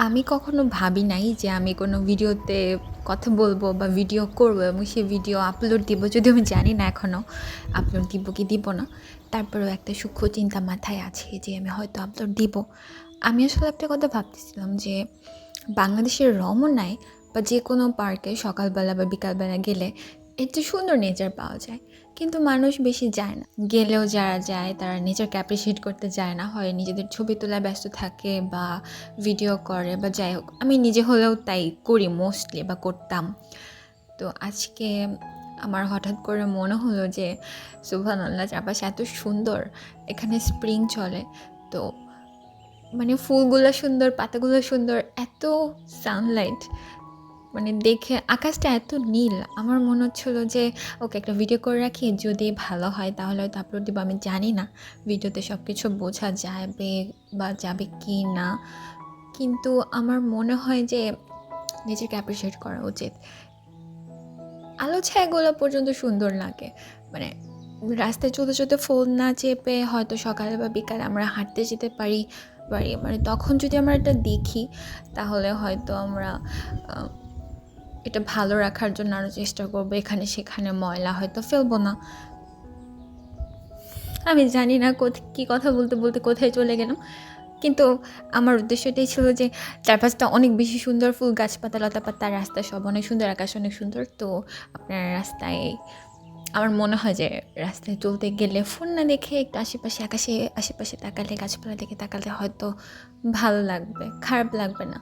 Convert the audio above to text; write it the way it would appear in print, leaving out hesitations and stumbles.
আমি কখনো ভাবি নাই যে আমি কোনো ভিডিওতে কথা বলবো বা ভিডিও করবো এবং সেই ভিডিও আপলোড দিব। যদিও আমি জানি না এখনও আপলোড দিব কি দিব না। তারপরেও একটা সূক্ষ্ম চিন্তা মাথায় আছে যে আমি হয়তো আপলোড দিব। আমি আসলে একটা কথা ভাবতেছিলাম যে বাংলাদেশের রমনায় বা যেকোনো পার্কে সকালবেলা বা বিকালবেলা গেলে একটু সুন্দর নেচার পাওয়া যায়। কিন্তু মানুষ বেশি যায় না। গেলেও যারা যায় তারা নেচারকে অ্যাপ্রিশিয়েট করতে যায় না। হয় নিজেদের ছবি তোলায় ব্যস্ত থাকে বা ভিডিও করে বা যাই হোক। আমি নিজে হলেও তাই করি মোস্টলি বা করতাম। তো আজকে আমার হঠাৎ করে মনে হলো যে সুবহানাল্লাহ চারপাশে এত সুন্দর। এখানে স্প্রিং চলে। তো মানে ফুলগুলো সুন্দর, পাতাগুলো সুন্দর, এত সানলাইট মানে দেখে আকাশটা এত নীল। আমার মনে হচ্ছিল যে ওকে একটা ভিডিও করে রাখি, যদি ভালো হয় তাহলে হয়তো আপলোড দিব। আমি জানি না ভিডিওতে সব কিছু বোঝা যাবে বা যাবে কি না, কিন্তু আমার মনে হয় যে নিজেকে অ্যাপ্রিসিয়েট করা উচিত। আলো ছায়াগুলো পর্যন্ত সুন্দর লাগে। মানে রাস্তায় চলতে চলতে ফোন না চেপে হয়তো সকালে বা বিকালে আমরা হাঁটতে যেতে পারি পারি মানে তখন যদি আমরা এটা দেখি তাহলে হয়তো আমরা এটা ভালো রাখার জন্য আরও চেষ্টা করবো। এখানে সেখানে ময়লা হয়তো ফেলবো না। আমি জানি না কী কথা বলতে বলতে কোথায় চলে গেলাম, কিন্তু আমার উদ্দেশ্য এটাই ছিল যে চারপাশটা অনেক বেশি সুন্দর, ফুল গাছপাতা লতাপাতা, রাস্তা সব অনেক সুন্দর, আকাশ অনেক সুন্দর। তো আপনার রাস্তায় আমার মনে হয় যে রাস্তায় চলতে গেলে ফোন না দেখে একটু আশেপাশে আকাশে আশেপাশে তাকালে, গাছপালা দেখে তাকালে হয়তো ভালো লাগবে, খারাপ লাগবে না।